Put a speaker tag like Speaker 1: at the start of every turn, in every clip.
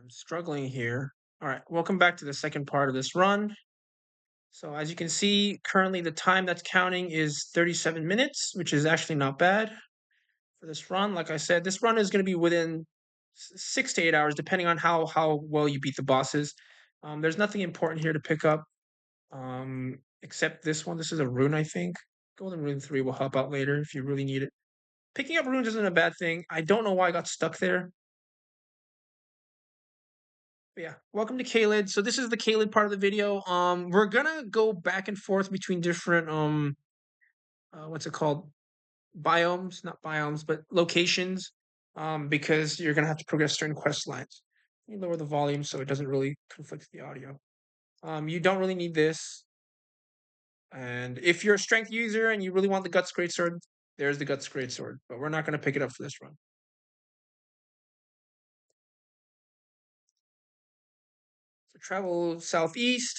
Speaker 1: I'm struggling here. All right, welcome back to the second part of this run. So as you can see, currently the time that's counting is 37 minutes, which is actually not bad for this run. Like I said, this run is going to be within 6 to 8 hours, depending on how well you beat the bosses. There's nothing important here to pick up, except this one. This is a rune, I think. Golden Rune 3 will help out later if you really need it. Picking up runes isn't a bad thing. I don't know why I got stuck there. But yeah, welcome to Caelid. So this is the Caelid part of the video. We're gonna go back and forth between different what's it called? Biomes, not biomes, but locations. Because you're gonna have to progress certain quest lines. You lower the volume so it doesn't really conflict the audio. You don't really need this. And if you're a strength user and you really want the Guts Greatsword, there's the Guts Greatsword. But we're not gonna pick it up for this run. So travel southeast,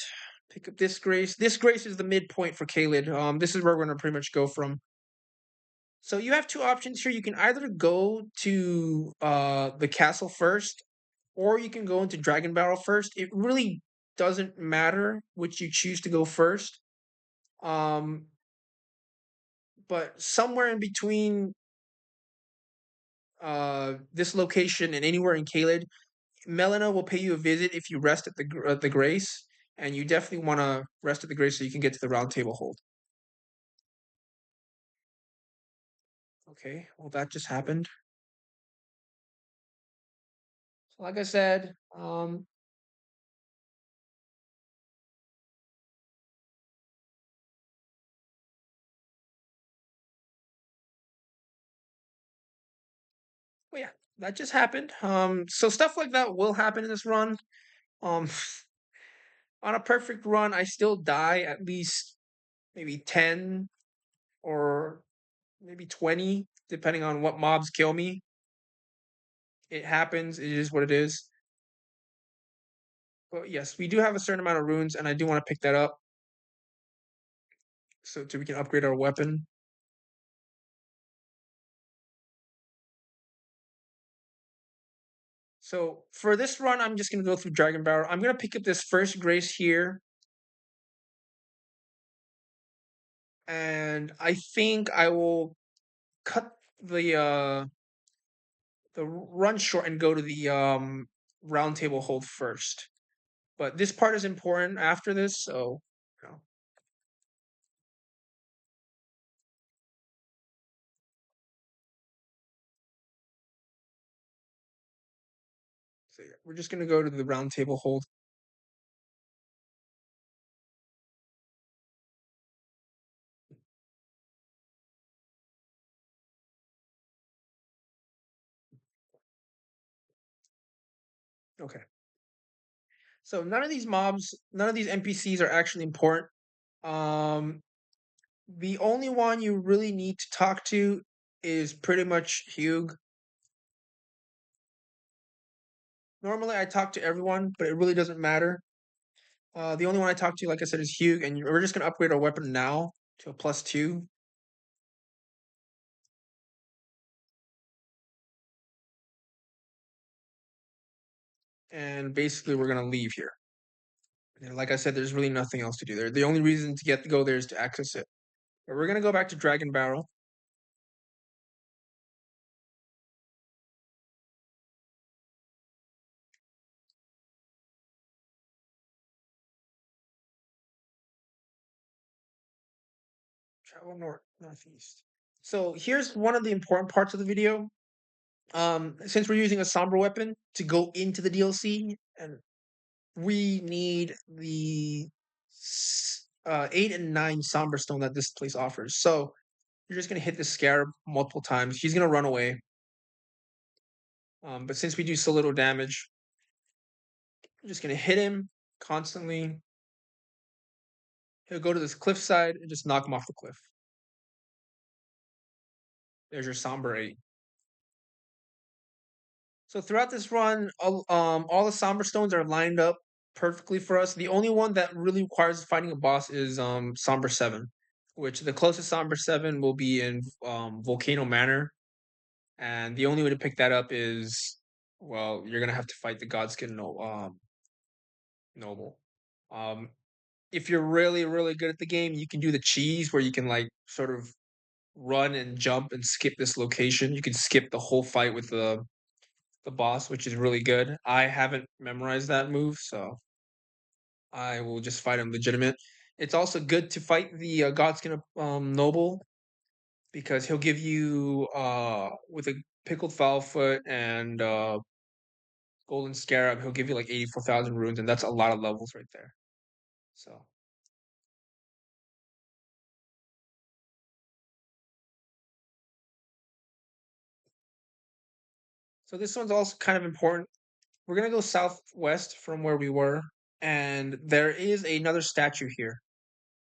Speaker 1: pick up this grace. This grace is the midpoint for Caelid. This is where we're gonna pretty much go from. So you have two options here. You can either go to the castle first, or you can go into Dragonbarrow first. It really doesn't matter which you choose to go first. Um, but somewhere in between this location and anywhere in Caelid, Melina will pay you a visit if you rest at the Grace, and you definitely want to rest at the Grace so you can get to the Round Table Hold. Okay, well that just happened. So like I said, well, yeah, that just happened. So stuff like that will happen in this run. Um, on a perfect run, I still die at least maybe 10 or maybe 20, depending on what mobs kill me. It happens. It is what it is. But yes, we do have a certain amount of runes, and I do want to pick that up so we can upgrade our weapon. So for this run, I'm just gonna go through Dragonbarrow. I'm gonna pick up this first Grace here, and I think I will cut the run short and go to the round table hold first. But this part is important after this, so you know. So yeah, we're just gonna go to the round table hold. Okay. So none of these mobs, none of these NPCs are actually important. Um, the only one you really need to talk to is pretty much Hugh. Normally, I talk to everyone, but it really doesn't matter. The only one I talk to, like I said, is Hugh, and we're just gonna upgrade our weapon now to a +2. And basically, we're gonna leave here. And like I said, there's really nothing else to do there. The only reason to go there is to access it. But we're gonna go back to Dragonbarrow. Travel northeast. So here's one of the important parts of the video. Since we're using a somber weapon to go into the DLC, and we need the 8 and 9 somber stone that this place offers. So you're just gonna hit the scarab multiple times. He's gonna run away. But since we do so little damage, I'm just gonna hit him constantly. He'll go to this cliffside and just knock him off the cliff. There's your somber 8. So throughout this run, all the somber stones are lined up perfectly for us. The only one that really requires fighting a boss is somber 7, which the closest somber 7 will be in Volcano Manor, and the only way to pick that up is well, you're gonna have to fight the Godskin noble. Um, if you're really, really good at the game, you can do the cheese where you can like sort of run and jump and skip this location. You can skip the whole fight with the boss, which is really good. I haven't memorized that move, so I will just fight him legitimate. It's also good to fight the Godskin noble because he'll give you with a pickled foulfoot and golden scarab, he'll give you like 84,000 runes, and that's a lot of levels right there. So this one's also kind of important. We're gonna go southwest from where we were, and there is another statue here.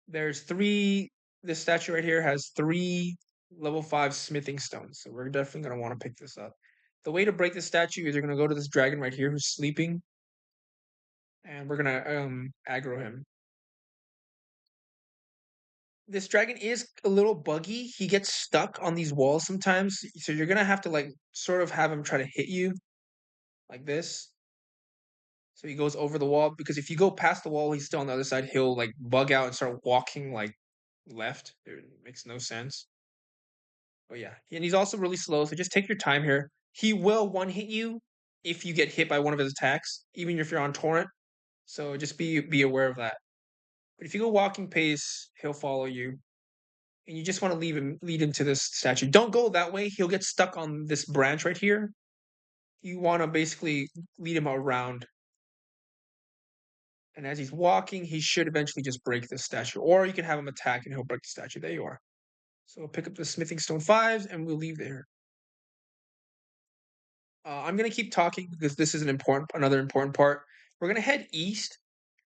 Speaker 1: There's three. This statue right here has three level 5 smithing stones, so we're definitely gonna want to pick this up. The way to break this statue is you're gonna go to this dragon right here who's sleeping, and we're gonna aggro him. This dragon is a little buggy. He gets stuck on these walls sometimes, so you're gonna have to like sort of have him try to hit you like this. So he goes over the wall because if you go past the wall, he's still on the other side. He'll like bug out and start walking like left. It makes no sense. But yeah, and he's also really slow. So just take your time here. He will one hit you if you get hit by one of his attacks, even if you're on torrent. So just be aware of that. But if you go walking pace, he'll follow you, and you just want to lead him to this statue. Don't go that way. He'll get stuck on this branch right here. You want to basically lead him around, and as he's walking, he should eventually just break this statue. Or you can have him attack and he'll break the statue. There you are. So we'll pick up the smithing stone 5s and we'll leave there. I'm gonna keep talking because this is another important part. We're gonna head east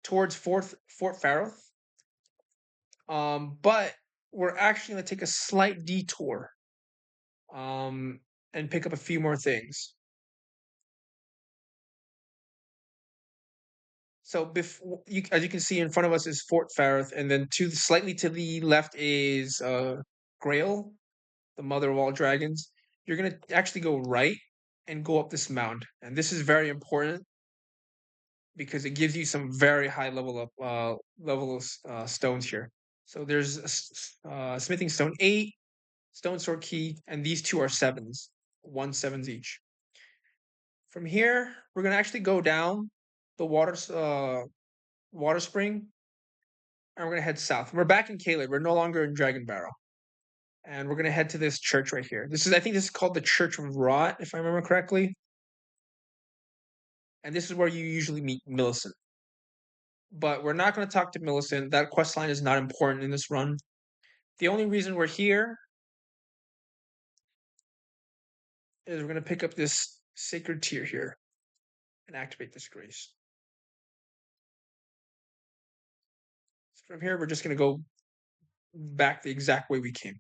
Speaker 1: towards Fort Faroth. But we're actually gonna take a slight detour. Um, and pick up a few more things. So as you can see in front of us is Fort Faroth, and then slightly to the left is Grail, the mother of all dragons. You're gonna actually go right and go up this mound, and this is very important because it gives you some very high level of stones here. So there's smithing stone 8, stone sword key, and these two are 7s, 1 7s each. From here, we're gonna actually go down the water spring, and we're gonna head south. We're back in Caelid. We're no longer in Dragonbarrow, and we're gonna head to this church right here. I think this is called the Church of Rot, if I remember correctly. And this is where you usually meet Millicent. But we're not going to talk to Millicent. That quest line is not important in this run. The only reason we're here is we're going to pick up this sacred tear here and activate this grace. So from here, we're just going to go back the exact way we came.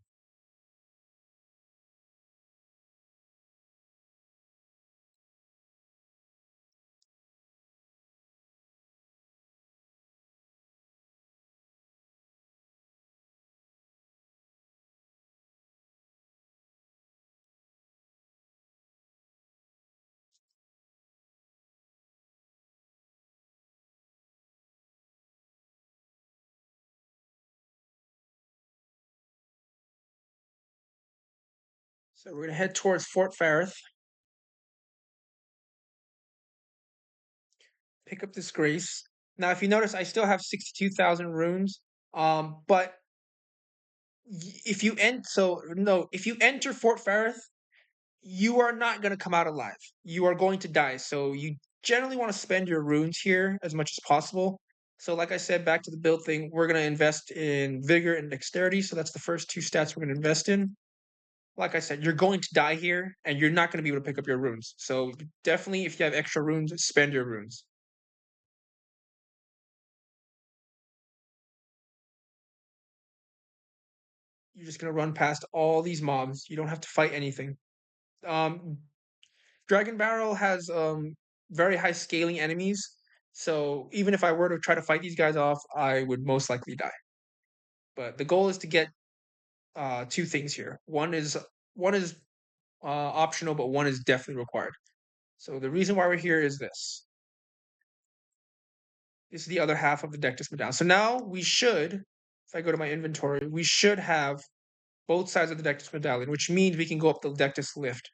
Speaker 1: So we're going to head towards Fort Faroth. Pick up this grace. Now, if you notice, I still have 62,000 runes. But if you enter Fort Faroth, you are not going to come out alive. You are going to die. So you generally want to spend your runes here as much as possible. So, like I said, back to the build thing, we're going to invest in vigor and dexterity. So that's the first 2 stats we're going to invest in. Like I said, you're going to die here, and you're not going to be able to pick up your runes. So definitely, if you have extra runes, spend your runes. You're just going to run past all these mobs. You don't have to fight anything. Um, Dragonbarrow has very high scaling enemies, so even if I were to try to fight these guys off, I would most likely die. But the goal is to get 2 things here. One is optional, but one is definitely required. So the reason why we're here is this. This is the other half of the Dectus Medallion. So now we should, if I go to my inventory, we should have both sides of the Dectus Medallion, which means we can go up the Dectus lift.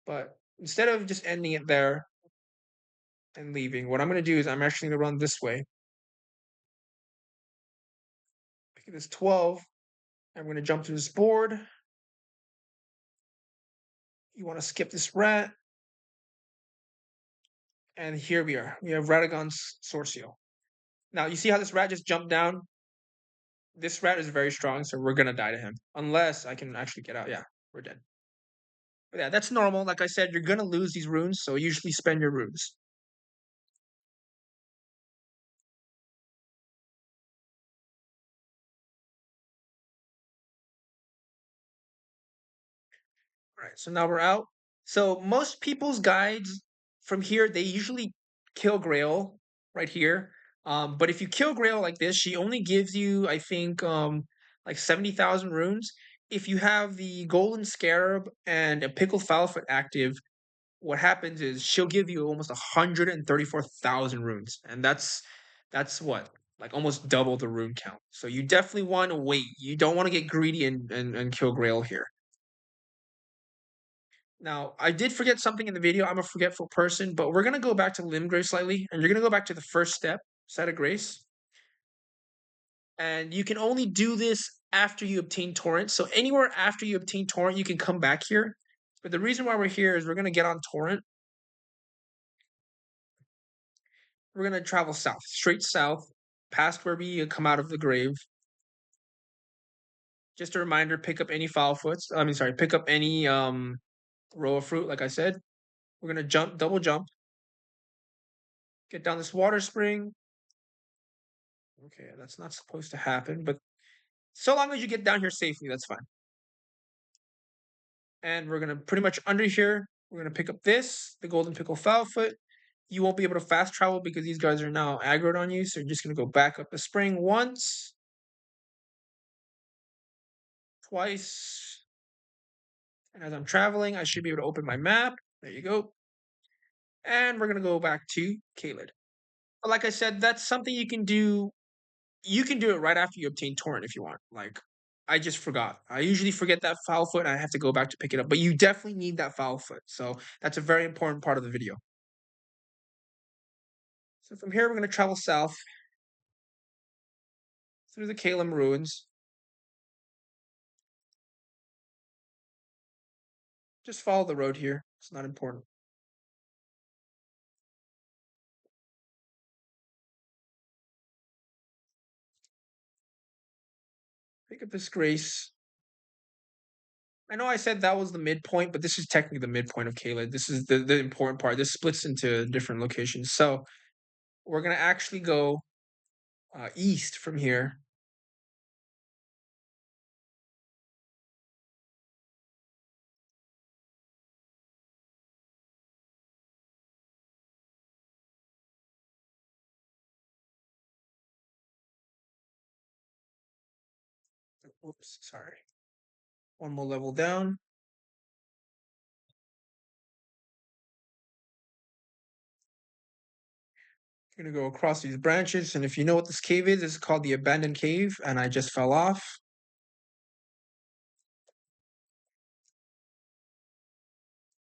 Speaker 1: But instead of just ending it there and leaving, what I'm going to do is I'm actually going to run this way. Pick this 12. I'm going to jump to this board. You want to skip this rat. And here we are. We have Radagon's Sorcio. Now, you see how this rat just jumped down? This rat is very strong, so we're going to die to him. Unless I can actually get out. Yeah, we're dead. But yeah, that's normal. Like I said, you're going to lose these runes, so usually spend your runes. All right, so now we're out. So most people's guides from here, they usually kill Grail right here. But if you kill Grail like this, she only gives you, I think, like 70,000 runes. If you have the Golden Scarab and a Pickled Foulfoot active, what happens is she'll give you almost 134,000 runes, and that's what, like almost double the rune count. So you definitely want to wait. You don't want to get greedy and kill Grail here. Now, I did forget something in the video. I'm a forgetful person, but we're gonna go back to Limgrave slightly, and you're gonna go back to the first step, Site of Grace, and you can only do this after you obtain Torrent. So anywhere after you obtain Torrent, you can come back here. But the reason why we're here is we're gonna get on Torrent. We're gonna travel south, straight south, past where we come out of the grave. Just a reminder: pick up any Foulfoots. I mean, sorry, pick up any row of fruit. Like I said, we're gonna jump, double jump, get down this water spring. Okay, that's not supposed to happen, but so long as you get down here safely, that's fine. And we're gonna pretty much under here, we're gonna pick up this, the Golden Pickle Foulfoot. You won't be able to fast travel because these guys are now aggroed on you, so you're just gonna go back up the spring once, twice, and as I'm traveling, I should be able to open my map. There you go. And we're gonna go back to Caelid. But like I said, that's something you can do. You can do it right after you obtain Torrent if you want. Like, I just forgot. I usually forget that Foulfoot and I have to go back to pick it up. But you definitely need that Foulfoot. So that's a very important part of the video. So from here, we're going to travel south through the Caelid ruins. Just follow the road here. It's not important. Pick up this Grace. I know I said that was the midpoint, but this is technically the midpoint of Caelid. This is the important part. This splits into different locations. So we're going to actually go east from here. Oops, sorry. One more level down. You're gonna go across these branches, and if you know what this cave is, it's called the Abandoned Cave, and I just fell off.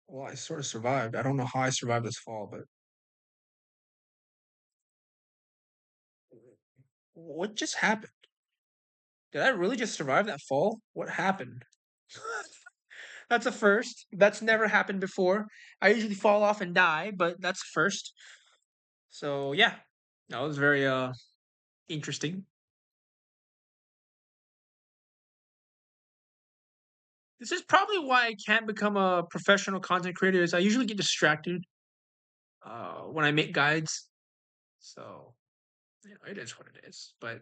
Speaker 1: Well, I sort of survived. I don't know how I survived this fall, but what just happened? Did I really just survive that fall? What happened? That's a first. That's never happened before. I usually fall off and die, but that's a first. So yeah, that was very interesting. This is probably why I can't become a professional content creator. Is I usually get distracted when I make guides. So you know, it is what it is. But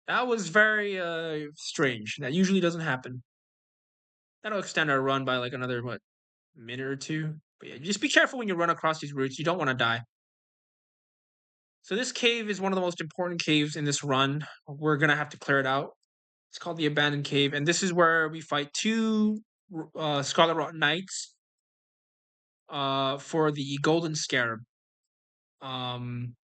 Speaker 1: that was very strange. That usually doesn't happen. That'll extend our run by like another what minute or two. But yeah, just be careful when you run across these routes. You don't want to die. So this cave is one of the most important caves in this run. We're gonna have to clear it out. It's called the Abandoned Cave, and this is where we fight two Scarlet Rot Knights. for the golden scarab. Um,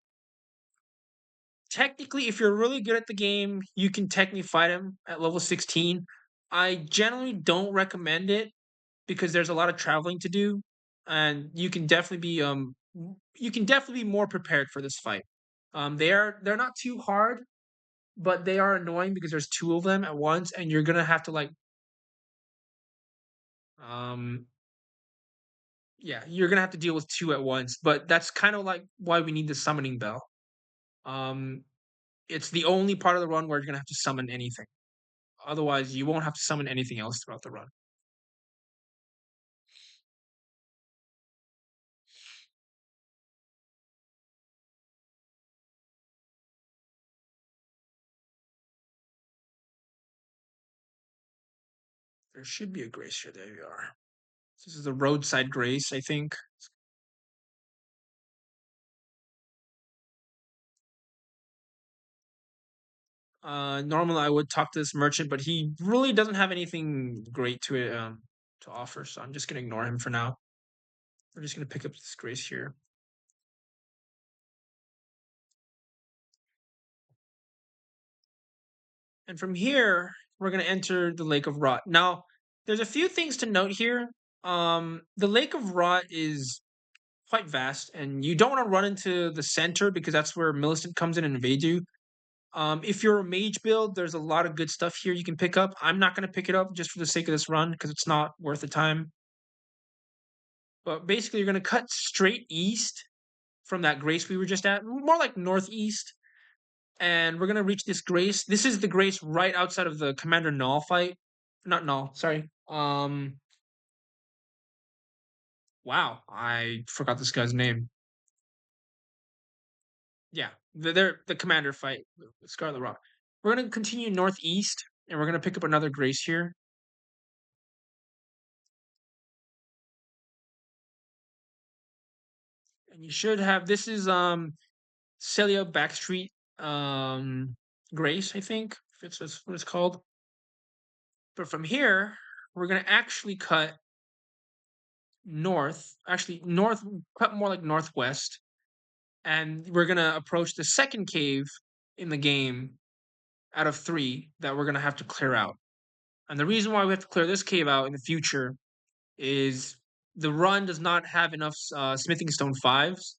Speaker 1: Technically, if you're really good at the game, you can technically fight him at level 16. I generally don't recommend it because there's a lot of traveling to do, and you can definitely be more prepared for this fight. They're not too hard, but they are annoying because there's two of them at once, and you're gonna have to like um yeah, you're gonna have to deal with two at once. But that's kind of like why we need the summoning bell. Um, it's the only part of the run where you're gonna have to summon anything. Otherwise, you won't have to summon anything else throughout the run. There should be a grace here. There you are. This is the roadside grace, I think. Normally I would talk to this merchant, but he really doesn't have anything great to offer, so I'm just gonna ignore him for now. We're just gonna pick up this grace here. And from here, we're going to enter the Lake of Rot. Now, there's a few things to note here. The Lake of Rot is quite vast, and you don't want to run into the center because that's where Millicent comes in and invades you. If you're a mage build, there's a lot of good stuff here you can pick up. I'm not going to pick it up just for the sake of this run because it's not worth the time. But basically, you're going to cut straight east from that grace we were just at, more like northeast, and we're gonna reach this grace. This is the grace right outside of the Commander Null fight. Not Null, sorry. Wow, I forgot this guy's name. Yeah, the Commander fight, Scarlet Rock. We're gonna continue northeast, and we're gonna pick up another grace here. And you should have this is Celia Backstreet Grace, I think. If that's what it's called. But from here, we're gonna actually cut north. Actually, north cut more like northwest, and we're gonna approach the second cave in the game out of three that we're gonna have to clear out. And the reason why we have to clear this cave out in the future is the run does not have enough smithing stone fives,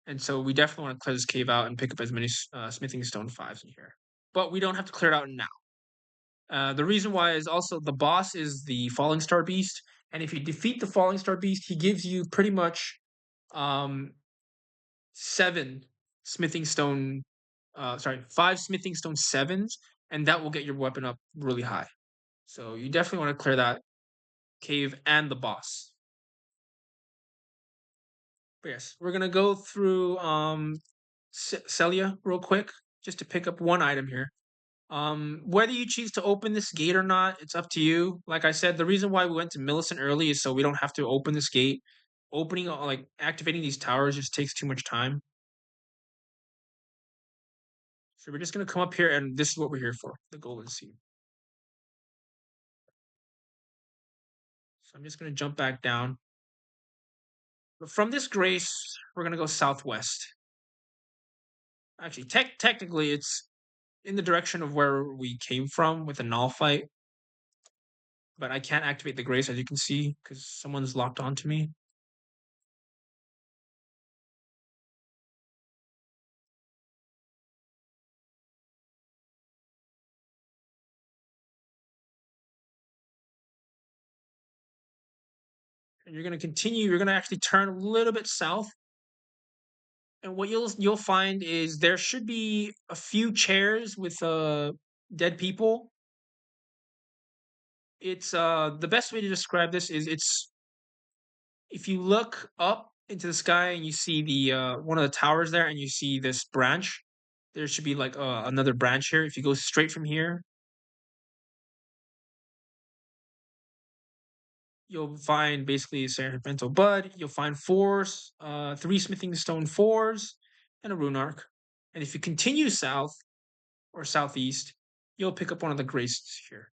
Speaker 1: and so we definitely want to clear this cave out and pick up as many smithing stone fives in here. But we don't have to clear it out now. The reason why is also the boss is the Falling Star Beast, and if you defeat the Falling Star Beast, he gives you pretty much um, seven smithing stone, five smithing stone sevens, and that will get your weapon up really high. So you definitely want to clear that cave and the boss. But yes, we're gonna go through Celia real quick just to pick up one item here. Whether you choose to open this gate or not, it's up to you. Like I said, the reason why we went to Millicent early is so we don't have to open this gate. Opening, like activating these towers just takes too much time. So we're just gonna come up here, and this is what we're here for: the golden seed. So I'm just gonna jump back down. But from this grace, we're gonna go southwest. Actually, technically, it's in the direction of where we came from with the null fight. But I can't activate the grace, as you can see, because someone's locked onto me. And you're gonna continue. You're gonna actually turn a little bit south, and what you'll find is there should be a few chairs with dead people. It's the best way to describe this is it's if you look up into the sky and you see the one of the towers there and you see this branch, there should be like another branch here. If you go straight from here, you'll find basically a Serpentine Bud. You'll find three Smithing Stone fours, and a Rune Arc. And if you continue south or southeast, you'll pick up one of the graces here.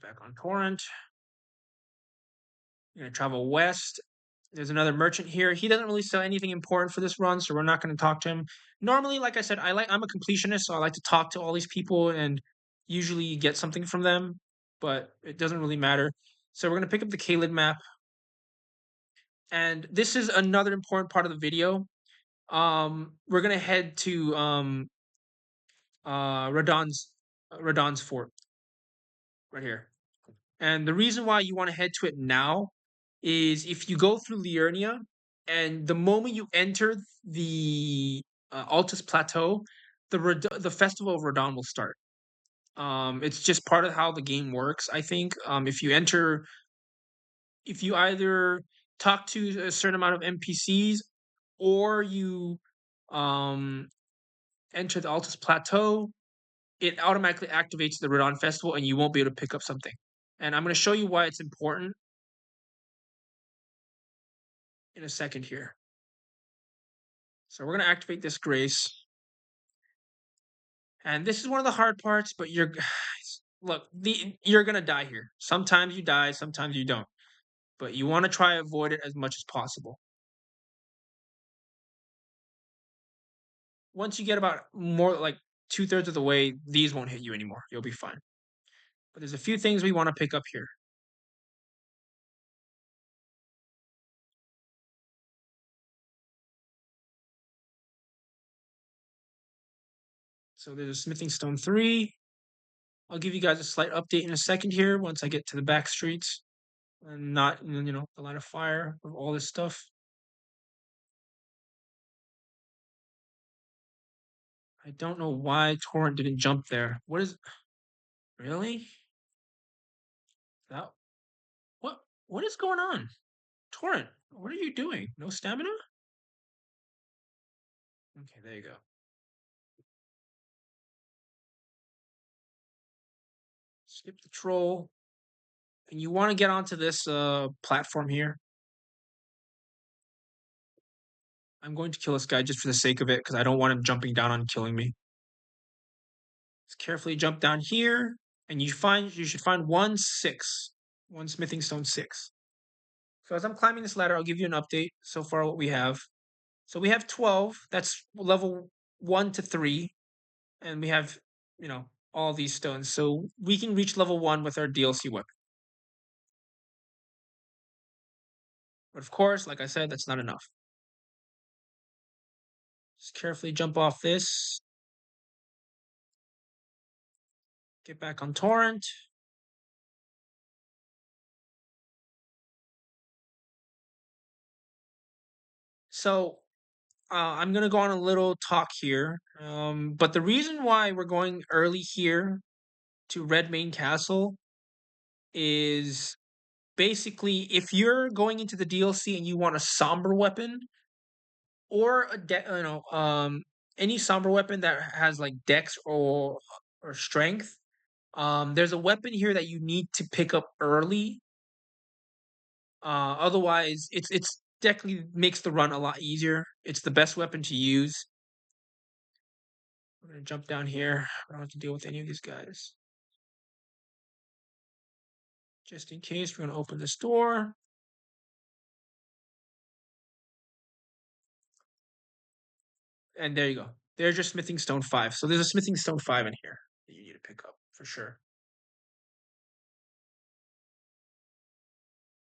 Speaker 1: Get back on torrent. We're gonna travel west. There's another merchant here. He doesn't really sell anything important for this run, so we're not going to talk to him. Normally, like I said, I'm a completionist, so I like to talk to all these people and usually get something from them, but it doesn't really matter. So we're going to pick up the Caelid map, and this is another important part of the video. We're going to head to Radon's fort right here. And the reason why you want to head to it now is if you go through Liurnia, and the moment you enter the Altus Plateau, the Festival of Radon will start. It's just part of how the game works. I think if you either talk to a certain amount of NPCs or you um, enter the Altus Plateau, it automatically activates the Radon Festival, and you won't be able to pick up something. And I'm going to show you why it's important in a second here. So we're going to activate this grace. And this is one of the hard parts, but you're going to die here. Sometimes you die, sometimes you don't. But you want to try to avoid it as much as possible. Once you get about more like 2/3 of the way, these won't hit you anymore. You'll be fine. But there's a few things we want to pick up here. So there's a smithing stone 3. I'll give you guys a slight update in a second here once I get to the back streets and not, the line of fire of all this stuff. I don't know why Torrent didn't jump there. What is really? That what is going on? Torrent, what are you doing? No stamina? Okay, there you go. Skip the troll. And you want to get onto this platform here. I'm going to kill this guy just for the sake of it, because I don't want him jumping down on killing me. Just carefully jump down here, and you should find one smithing stone 6. So as I'm climbing this ladder, I'll give you an update so far what we have. So we have 12. That's level 1 to 3, and we have all these stones. So we can reach level 1 with our DLC weapon. But of course, like I said, that's not enough. Just carefully jump off this. Get back on torrent. So I'm gonna go on a little talk here. But the reason why we're going early here to Redmane Castle is basically if you're going into the DLC and you want a somber weapon or any somber weapon that has like dex or strength. There's a weapon here that you need to pick up early. Otherwise, it's definitely makes the run a lot easier. It's the best weapon to use. We're gonna jump down here. I don't have to deal with any of these guys. Just in case, we're gonna open this door. And there you go. There's your smithing stone 5. So there's a smithing stone 5 in here that you need to pick up for sure.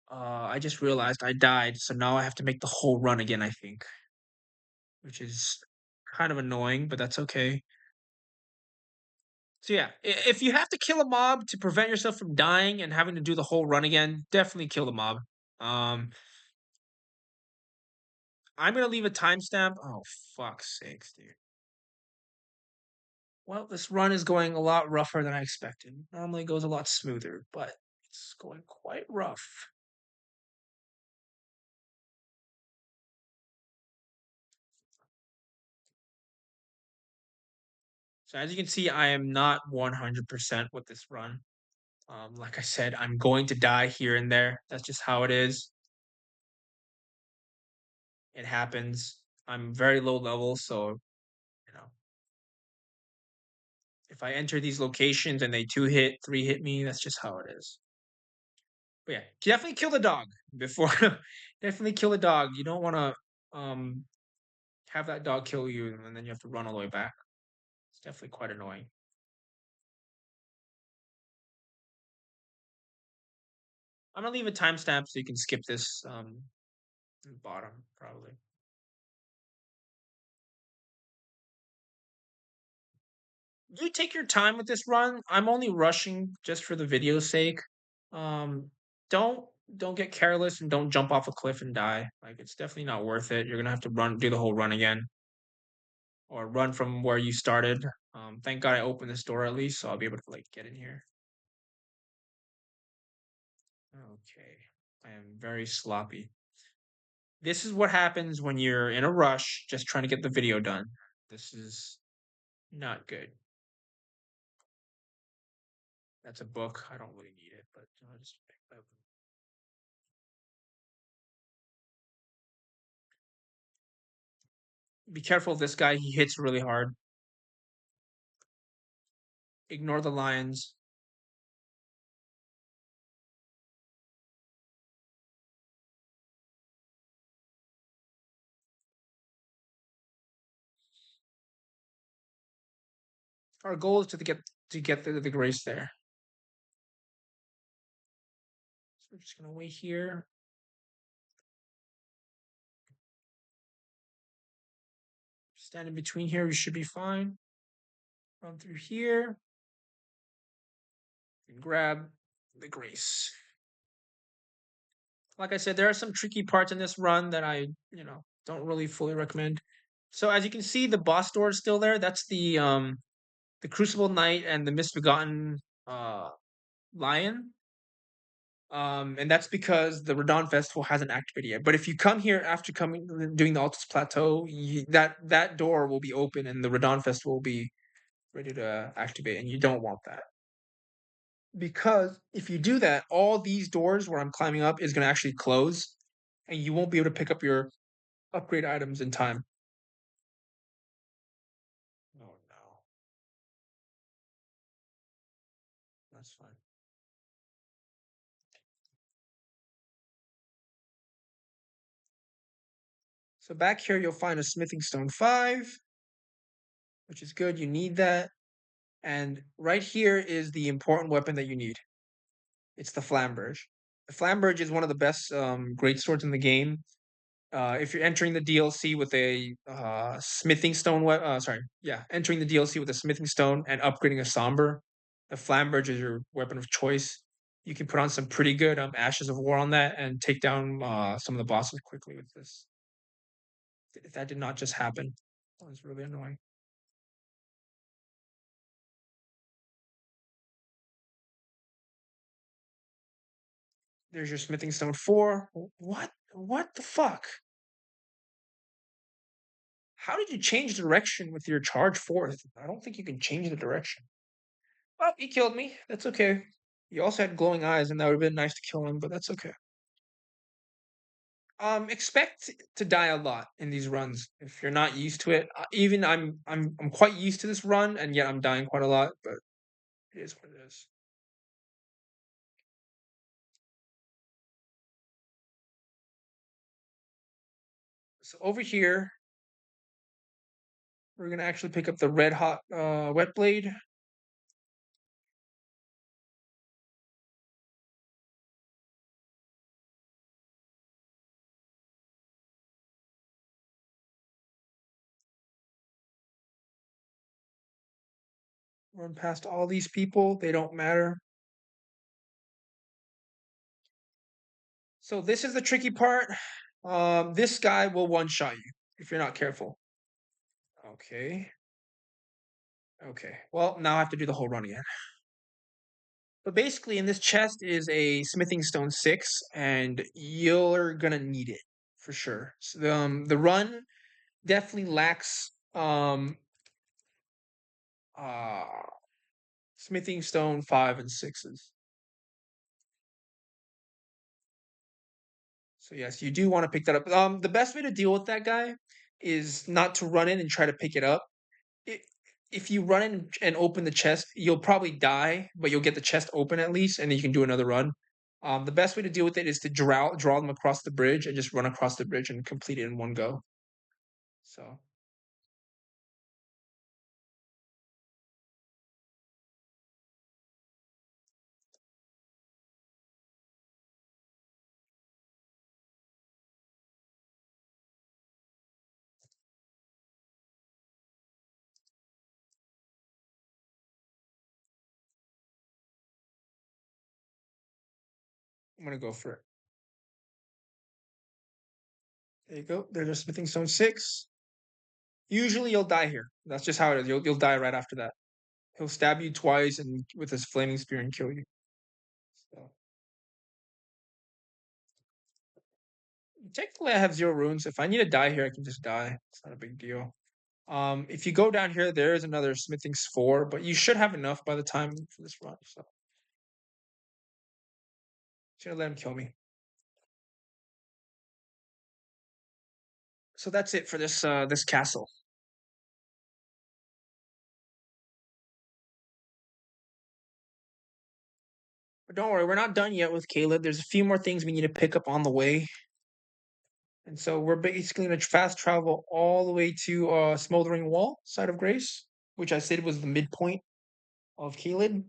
Speaker 1: I just realized I died, so now I have to make the whole run again, I think. Which is kind of annoying, but that's okay. So yeah, if you have to kill a mob to prevent yourself from dying and having to do the whole run again, definitely kill the mob. I'm gonna leave a timestamp. Oh fuck's sakes, dude. Well, this run is going a lot rougher than I expected. Normally it goes a lot smoother, but it's going quite rough. So as you can see, I am not 100% with this run. Like I said, I'm going to die here and there. That's just how it is. It happens. I'm very low level, so you know. If I enter these locations and they 2-hit, 3-hit me, that's just how it is. But yeah, definitely kill the dog before. Definitely kill the dog. You don't want to have that dog kill you and then you have to run all the way back. It's definitely quite annoying. I'm gonna leave a timestamp so you can skip this bottom probably. You take your time with this run. I'm only rushing just for the video's sake. Um, don't don't get careless and don't jump off a cliff and die. Like it's definitely not worth it. You're gonna have to do the whole run again, or run from where you started. Thank God I opened this door at least, so I'll be able to like get in here. Okay, I am very sloppy. This is what happens when you're in a rush, just trying to get the video done. This is not good. That's a book. I don't really need it, but I'll just pick that up. Be careful of this guy. He hits really hard. Ignore the lions. Our goal is to get the grace there. So we're just gonna wait here. Stand in between here. We should be fine. Run through here and grab the grace. Like I said, there are some tricky parts in this run that I, don't really fully recommend. So as you can see, the boss door is still there. That's the Crucible Knight and the Misbegotten Lion. And that's because the Radon Festival hasn't activated yet. But if you come here after doing the Altus Plateau, that door will be open and the Radon Festival will be ready to activate, and you don't want that. Because if you do that, all these doors where I'm climbing up is gonna actually close, and you won't be able to pick up your upgrade items in time. Oh no. That's fine. So back here you'll find a smithing stone 5, which is good. You need that. And right here is the important weapon that you need. It's the Flamberge. The Flamberge is one of the best great swords in the game. If you're entering the DLC with a smithing stone, entering the DLC with a smithing stone and upgrading a somber, the Flamberge is your weapon of choice. You can put on some pretty good Ashes of War on that and take down some of the bosses quickly with this. If that did not just happen, that was really annoying. There's your smithing stone 4. What? What the fuck? How did you change direction with your charge 4th? I don't think you can change the direction. Well, he killed me. That's okay. He also had glowing eyes, and that would have been nice to kill him, but that's okay. Expect to die a lot in these runs if you're not used to it. Even I'm quite used to this run, and yet I'm dying quite a lot. But it is what it is. So over here, we're gonna actually pick up the red hot wet blade. Run past all these people; they don't matter. So this is the tricky part. This guy will one-shot you if you're not careful. Okay. Okay. Well, now I have to do the whole run again. But basically, in this chest is a smithing stone 6, and you're gonna need it for sure. So, the run definitely lacks uh smithing stone 5 and 6s. So yes, you do want to pick that up. The best way to deal with that guy is not to run in and try to pick it up. if you run in and open the chest, you'll probably die, but you'll get the chest open at least, and then you can do another run. The best way to deal with it is to draw them across the bridge and just run across the bridge and complete it in one go. So I'm gonna go for it. There you go. There's a smithing stone 6. Usually you'll die here. That's just how it is. You'll die right after that. He'll stab you twice and with his flaming spear and kill you. So technically I have 0 runes. If I need to die here, I can just die. It's not a big deal. If you go down here, there is another smithing's 4, but you should have enough by the time for this run. So just gonna let him kill me. So that's it for this castle. But don't worry, we're not done yet with Caelid. There's a few more things we need to pick up on the way. And so we're basically going to fast travel all the way to Smoldering Wall, Side of Grace, which I said was the midpoint of Caelid.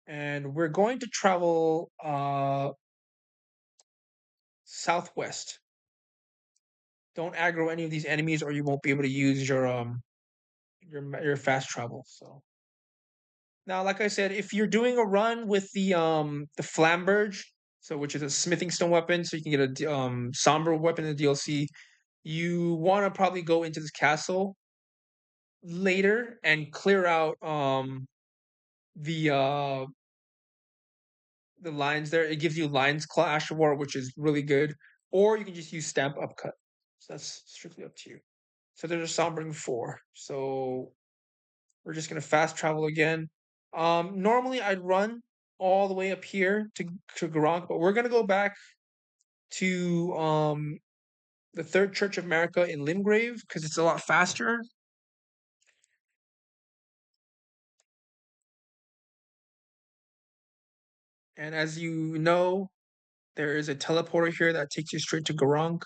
Speaker 1: And we're going to travel southwest. Don't aggro any of these enemies, or you won't be able to use your fast travel. So now, like I said, if you're doing a run with the Flamberge, so which is a smithing stone weapon, so you can get a somber weapon in the DLC, you want to probably go into this castle later and clear out the uh the lines there. It gives you Lion's Claw Ash of War, which is really good. Or you can just use Stamp Upcut. So that's strictly up to you. So there's a Sombering 4. So we're just gonna fast travel again. Normally I'd run all the way up here to Gronk, but we're gonna go back to the Third Church of America in Limgrave because it's a lot faster. And as you know, there is a teleporter here that takes you straight to Gronk.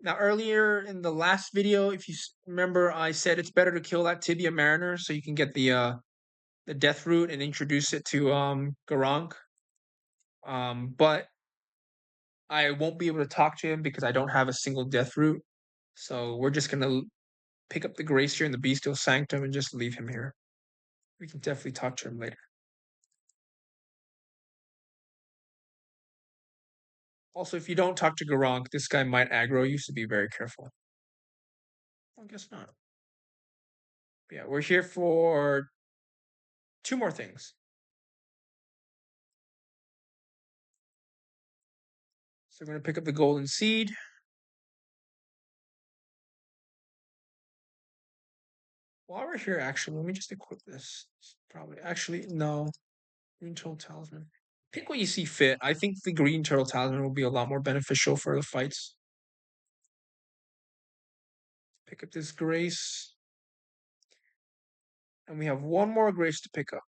Speaker 1: Now, earlier in the last video, if you remember, I said it's better to kill that Tibia Mariner so you can get the Death Root and introduce it to Gronk. But I won't be able to talk to him because I don't have a single Death Root. So we're just gonna pick up the Grace here in the Bestial Sanctum and just leave him here. We can definitely talk to him later. Also, if you don't talk to Gronk, this guy might aggro you, so be very careful. I guess not. But yeah, we're here for 2 more things. So we're gonna pick up the Golden Seed. While we're here, actually, let me just equip this. Probably, actually, no. Green Turtle Talisman. Pick what you see fit. I think the Green Turtle Talisman will be a lot more beneficial for the fights. Pick up this Grace. And we have 1 more Grace to pick up.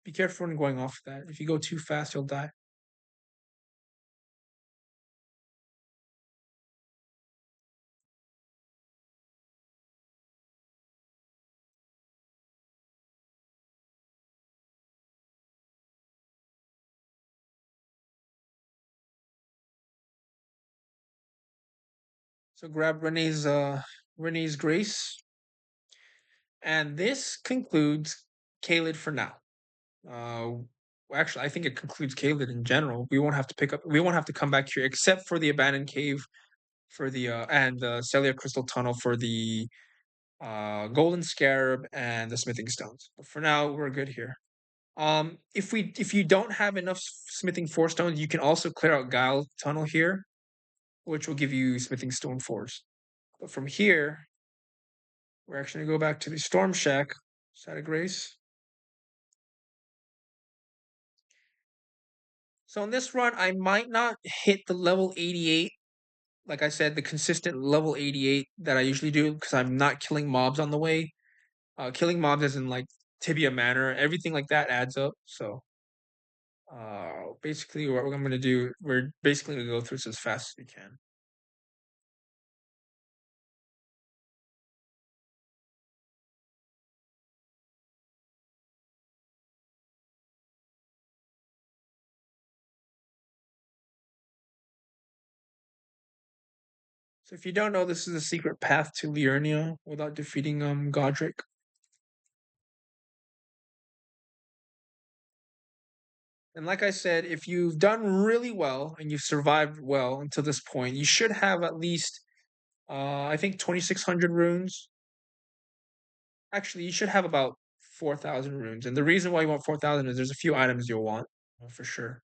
Speaker 1: Be careful when going off that. If you go too fast, you'll die. So grab Renee's Grace. And this concludes Caelid for now. Actually, I think it concludes Caelid in general. We won't have to pick up. We won't have to come back here except for the abandoned cave for the and the cellular crystal tunnel for the golden scarab, and the smithing stones. But for now, we're good here. If you don't have enough smithing 4 stones, you can also clear out Guile Tunnel here, which will give you smithing stone 4s. But from here, we're actually gonna go back to the Storm Shack, Side of Grace. So in this run, I might not hit the level 88. Like I said, the consistent level 88 that I usually do because I'm not killing mobs on the way. Killing mobs as in like Tibia Manor, everything like that adds up. So basically what I'm gonna do, we're basically gonna go through this as fast as we can. So if you don't know, this is a secret path to Liurnia without defeating Godric. And like I said, if you've done really well and you've survived well until this point, you should have at least I think 2600 runes. Actually, you should have about 4000 runes. And the reason why you want 4000 is there's a few items you'll want for sure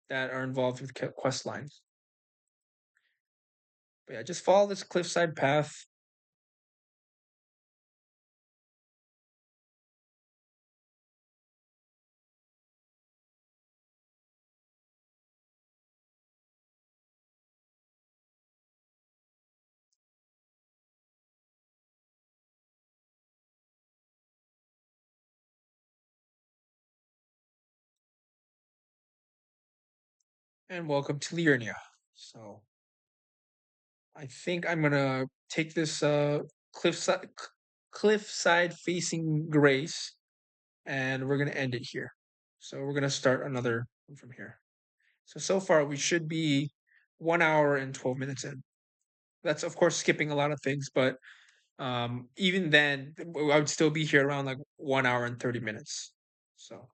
Speaker 1: that are involved with quest lines. But yeah, just follow this cliffside path. And welcome to Liurnia. So I think I'm gonna take this cliffside cliffside facing grace, and we're gonna end it here. So we're gonna start another one from here. So far we should be 1 hour and 12 minutes in. That's of course skipping a lot of things, but even then I would still be here around like 1 hour and 30 minutes. So